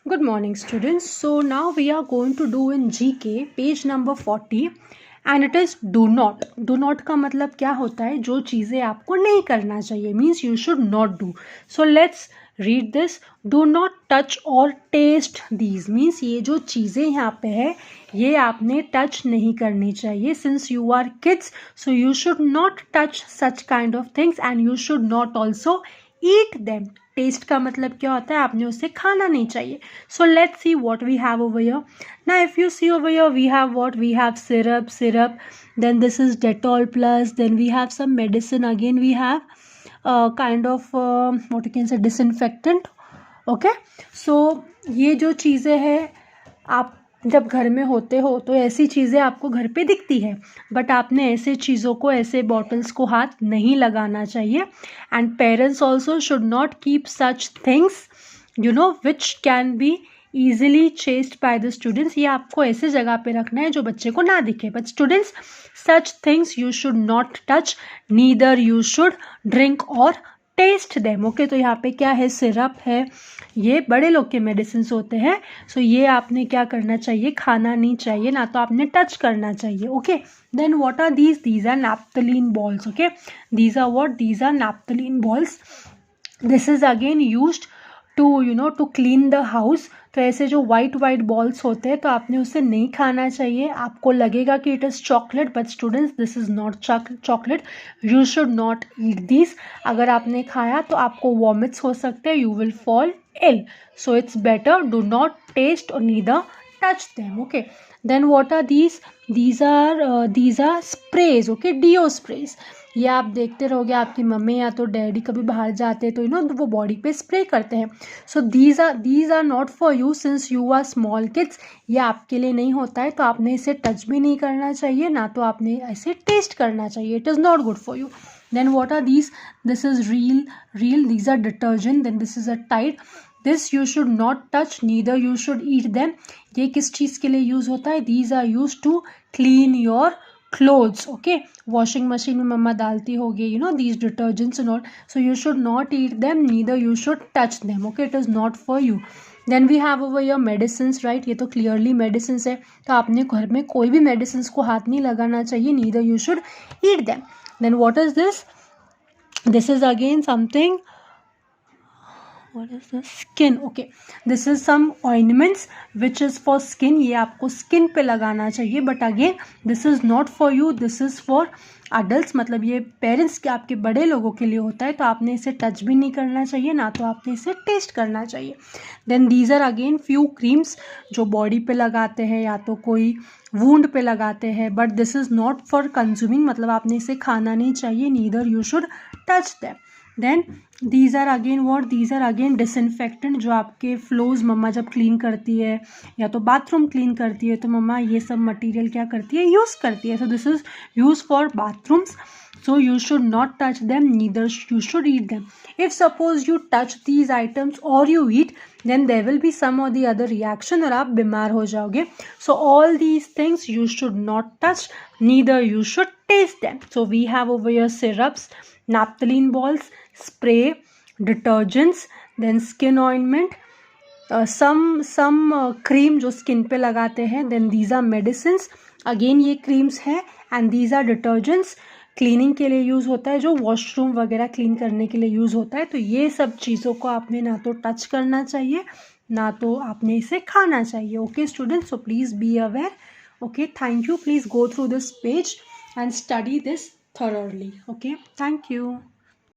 Good morning, students. So now we are going to do in GK page number 40 and it is do not. Do not का मतलब क्या होता है? जो चीज़ें आपको नहीं करना चाहिए, means you should not do. So let's read this. Do not touch or taste these, means ये जो चीज़ें यहाँ पे है ये आपने टच नहीं करनी चाहिए. Since you are kids, so you should not touch such kind of things and you should not also eat them. Taste का मतलब क्या होता है? आपने उसे खाना नहीं चाहिए. So let's see what we have over here. Now if you see over here we have what we have syrup, then this is Dettol plus, then we have some medicine, again we have kind of what you can say disinfectant. Okay, so ये जो चीज़ें हैं आप जब घर में होते हो तो ऐसी चीज़ें आपको घर पे दिखती है, बट आपने ऐसे चीज़ों को, ऐसे बॉटल्स को हाथ नहीं लगाना चाहिए. And parents also should not keep such things which can be easily chased by the students. ये आपको ऐसे जगह पे रखना है जो बच्चे को ना दिखे. But students, such things you should not touch, neither you should drink और टेस्ट देम. ओके, तो यहाँ पे क्या है? सिरप है, ये बड़े लोग के मेडिसिन होते हैं. सो ये आपने क्या करना चाहिए? खाना नहीं चाहिए, ना तो आपने टच करना चाहिए. Okay, then what are these are naphthalene balls. Okay, these are what? These are naphthalene balls. This is again used to clean the house. तो ऐसे जो वाइट बॉल्स होते हैं तो आपने उसे नहीं खाना चाहिए. आपको लगेगा कि it is chocolate, but students this is not chocolate. You should not eat this. अगर आपने खाया तो आपको वॉमिट्स हो सकते हैं, you will fall ill. So it's better do not taste और neither touch them. Okay, then what are these? These are sprays. Okay, deo sprays. ये आप देखते रहोगे आपकी मम्मी या तो डैडी कभी बाहर जाते हैं तो वो बॉडी पे स्प्रे करते हैं. So these are not for you since you are small kids. ये आपके लिए नहीं होता है, तो आपने इसे टच भी नहीं करना चाहिए, ना तो आपने इसे टेस्ट करना चाहिए. It is not good for you. Then what are these? This is real. These are detergent. Then this is a Tide. This you should not touch, neither you should eat them. ये किस चीज़ के लिए use होता है? These are used to clean your clothes. Okay, washing machine में मम्मा डालती होगी these detergents and all. So you should not eat them, neither you should touch them. Okay, it is not for you. Then we have over here medicines, right? ये तो clearly medicines है, तो आपने घर में कोई भी medicines को हाथ नहीं लगाना चाहिए. Neither you should eat them. Then what is this? This is again something. What is this? Skin. Okay, this is some ointments which is for skin. ये आपको skin पे लगाना चाहिए, but again this is not for you. This is for adults. मतलब ये parents के, आपके बड़े लोगों के लिए होता है, तो आपने इसे टच भी नहीं करना चाहिए, ना तो आपने इसे टेस्ट करना चाहिए. Then these are again few creams जो बॉडी पे लगाते हैं या तो कोई वूंड पे लगाते हैं, but this is not for consuming. मतलब आपने इसे खाना नहीं चाहिए. Neither you should touch them. Then these are again what? These are again disinfectant. जो आपके फ्लोज मम्मा जब क्लीन करती है या तो बाथरूम क्लीन करती है तो मम्मा ये सब मटेरियल क्या करती है? यूज़ करती है. So this is use for bathrooms. So you should not touch them, neither you should eat them. If suppose you touch these items or you eat, then there will be some or the other reaction और आप बीमार हो जाओगे. So all these things you should not touch, neither you should taste them. So we have over here syrups, naphthalene balls, spray, detergents, then skin ointment, some cream जो skin पे लगाते हैं. Then these are medicines. Again ये creams है and these are detergents. Cleaning के लिए use होता है, जो वॉशरूम वगैरह क्लीन करने के लिए यूज़ होता है. तो ये सब चीज़ों को आपने ना तो टच करना चाहिए, ना तो आपने इसे खाना चाहिए. Okay students, so please be aware. Okay, thank you. Please go through this page and study this thoroughly. Okay, thank you.